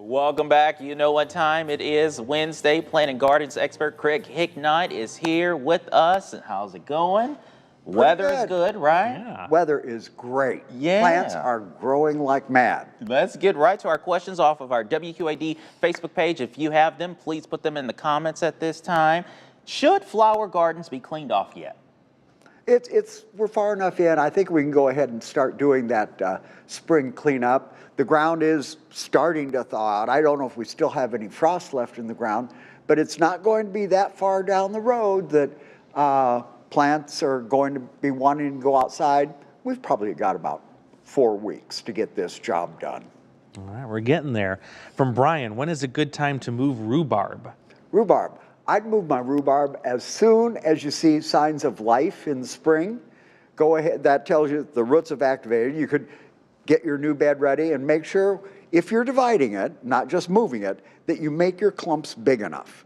Welcome back. You know what time it is. Wednesday. Plant and Gardens expert Craig Hignight is here with us. How's it going? Weather is good, right? Yeah. Weather is great. Yeah. Plants are growing like mad. Let's get right to our questions off of our WQAD Facebook page. If you have them, please put them in the comments at this time. Should flower gardens be cleaned off yet? We're far enough in. I think we can go ahead and start doing that spring cleanup. The ground is starting to thaw out. I don't know if we still have any frost left in the ground, but it's not going to be that far down the road that plants are going to be wanting to go outside. We've probably got about 4 weeks to get this job done. All right, we're getting there. From Brian, when is a good time to move rhubarb? Rhubarb. I'd move my rhubarb as soon as you see signs of life in the spring. Go ahead, that tells you the roots have activated. You could get your new bed ready and make sure, if you're dividing it, not just moving it, that you make your clumps big enough.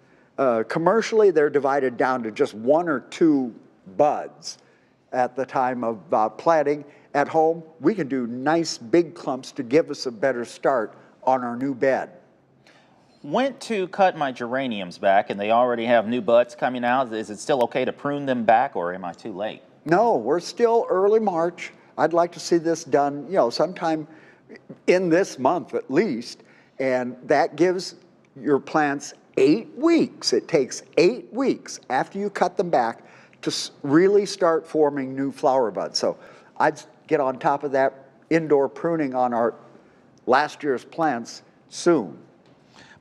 Commercially, they're divided down to just 1 or 2 buds at the time of planting. At home, we can do nice big clumps to give us a better start on our new bed. Went to cut my geraniums back and they already have new buds coming out. Is it still okay to prune them back or am I too late? No, we're still early March. I'd like to see this done, sometime in this month at least. And that gives your plants 8 weeks. It takes 8 weeks after you cut them back to really start forming new flower buds. So I'd get on top of that indoor pruning on our last year's plants soon.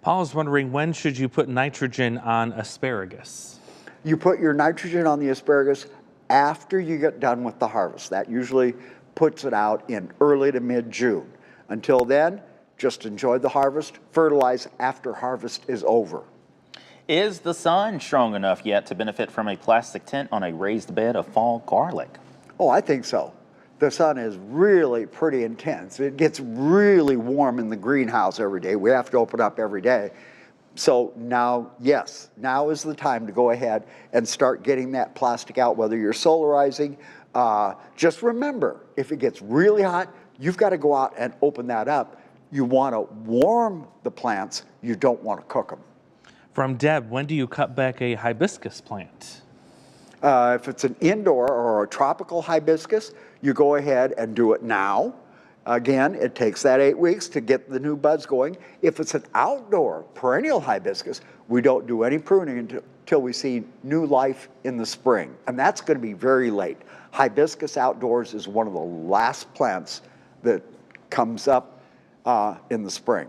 Paul is wondering, when should you put nitrogen on asparagus? You put your nitrogen on the asparagus after you get done with the harvest. That usually puts it out in early to mid-June. Until then, just enjoy the harvest, fertilize after harvest is over. Is the sun strong enough yet to benefit from a plastic tent on a raised bed of fall garlic? Oh, I think so. The sun is really pretty intense. It gets really warm in the greenhouse every day. We have to open up every day. So now, yes, now is the time to go ahead and start getting that plastic out, whether you're solarizing. Just remember, if it gets really hot, you've got to go out and open that up. You want to warm the plants. You don't want to cook them. From Deb, when do you cut back a hibiscus plant? If it's an indoor or a tropical hibiscus, you go ahead and do it now. Again, it takes that 8 weeks to get the new buds going. If it's an outdoor perennial hibiscus, we don't do any pruning until we see new life in the spring. And that's going to be very late. Hibiscus outdoors is one of the last plants that comes up in the spring.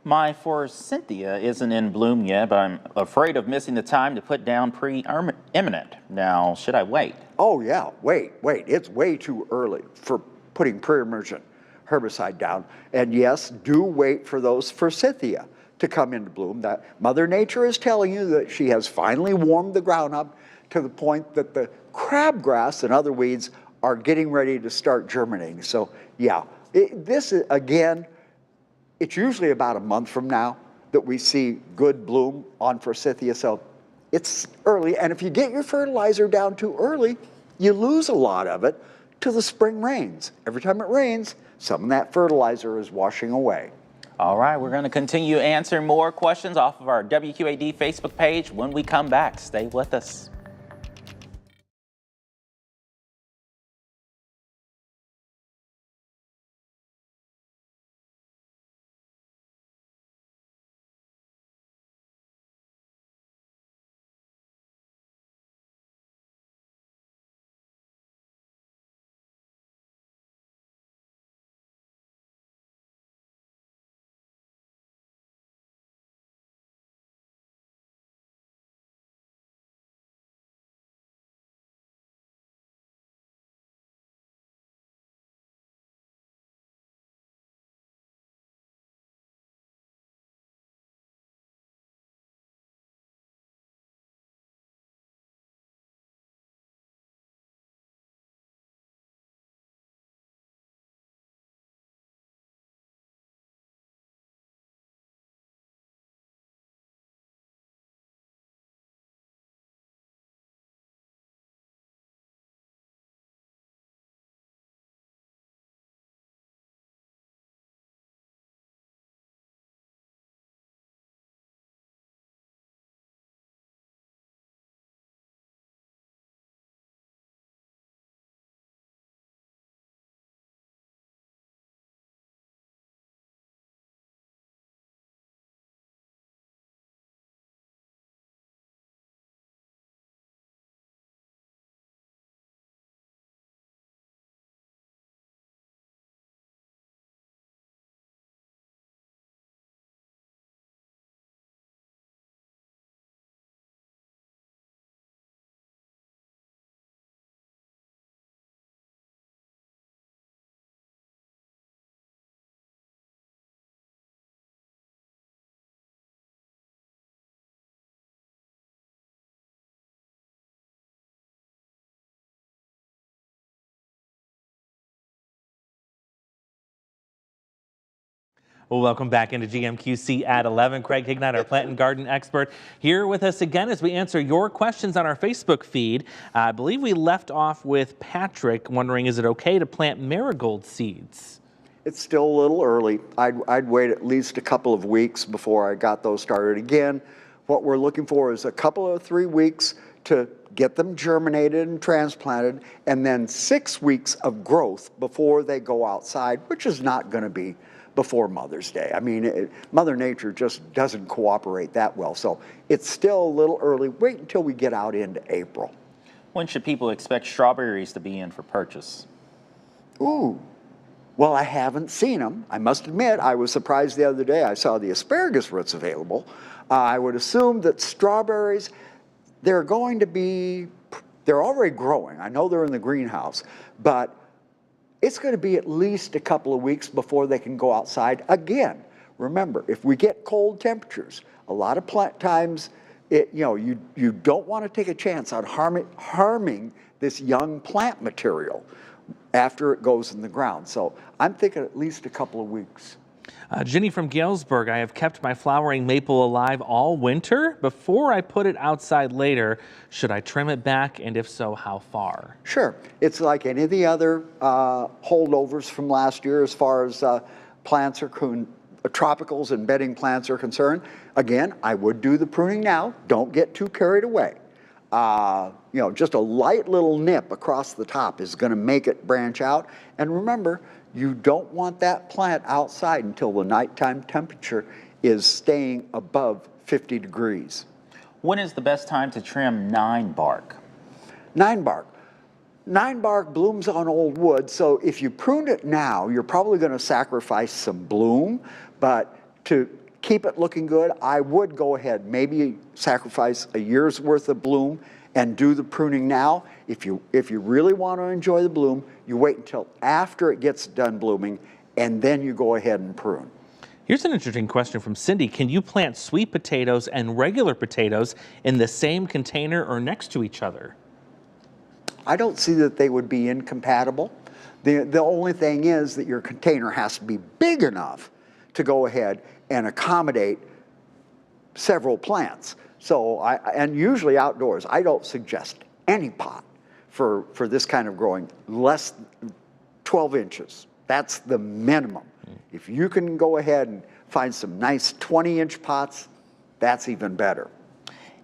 My forsythia isn't in bloom yet, but I'm afraid of missing the time to put down pre-eminent. Now, should I wait? Oh yeah, wait. It's way too early for putting pre-emergent herbicide down. And yes, do wait for those forsythia to come into bloom. That Mother Nature is telling you that she has finally warmed the ground up to the point that the crabgrass and other weeds are getting ready to start germinating. So yeah, this is, again, it's usually about a month from now that we see good bloom on forsythia, so it's early. And if you get your fertilizer down too early, you lose a lot of it to the spring rains. Every time it rains, some of that fertilizer is washing away. All right, we're going to continue answering more questions off of our WQAD Facebook page when we come back. Stay with us. Well, welcome back into GMQC at 11. Craig Hignight, our plant and garden expert, here with us again as we answer your questions on our Facebook feed. I believe we left off with Patrick wondering, is it okay to plant marigold seeds? It's still a little early. I'd wait at least a couple of weeks before I got those started. Again, what we're looking for is a couple of 3 weeks to get them germinated and transplanted, and then 6 weeks of growth before they go outside, which is not going to be before Mother's Day. I mean, Mother Nature just doesn't cooperate that well. So it's still a little early. Wait until we get out into April. When should people expect strawberries to be in for purchase? Ooh. Well, I haven't seen them. I must admit, I was surprised the other day. I saw the asparagus roots available. I would assume that strawberries, they're already growing. I know they're in the greenhouse, but it's going to be at least a couple of weeks before they can go outside again. Remember, if we get cold temperatures, a lot of plant times, you don't want to take a chance on harming this young plant material after it goes in the ground. So I'm thinking at least a couple of weeks. Jenny from Galesburg, I have kept my flowering maple alive all winter. Before I put it outside later, should I trim it back, and if so, how far? Sure. It's like any of the other holdovers from last year as far as plants are tropicals and bedding plants are concerned. Again, I would do the pruning now. Don't get too carried away. Just a light little nip across the top is going to make it branch out. And remember, you don't want that plant outside until the nighttime temperature is staying above 50 degrees. When is the best time to trim 9 bark? 9 bark. 9 bark blooms on old wood, so if you pruned it now, you're probably going to sacrifice some bloom, but to keep it looking good, I would go ahead, maybe sacrifice a year's worth of bloom and do the pruning now. If you really want to enjoy the bloom, you wait until after it gets done blooming, and then you go ahead and prune. Here's an interesting question from Cindy. Can you plant sweet potatoes and regular potatoes in the same container or next to each other? I don't see that they would be incompatible. The only thing is that your container has to be big enough to go ahead and accommodate several plants. So, and usually outdoors, I don't suggest any pot for this kind of growing less than 12 inches. That's the minimum. If you can go ahead and find some nice 20-inch pots, that's even better.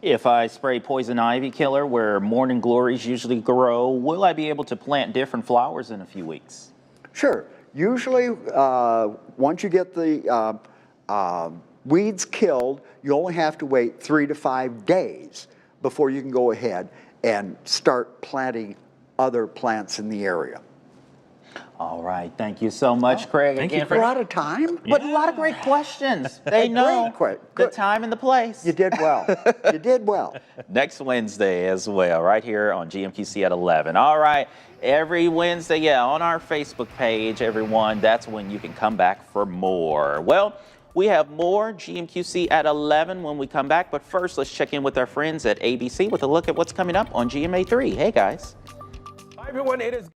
If I spray poison ivy killer where morning glories usually grow, will I be able to plant different flowers in a few weeks? Sure. Usually, once you get the weeds killed, you only have to wait 3 to 5 days before you can go ahead and start planting other plants in the area. All right. Thank you so much, Craig. Thank you A lot of time. But a lot of great questions. They know the time and the place. You did well. You did well. Next Wednesday as well, right here on GMQC at 11. All right. Every Wednesday, on our Facebook page, everyone, that's when you can come back for more. Well, we have more GMQC at 11 when we come back. But first, let's check in with our friends at ABC with a look at what's coming up on GMA3. Hey, guys. Hi, everyone. It is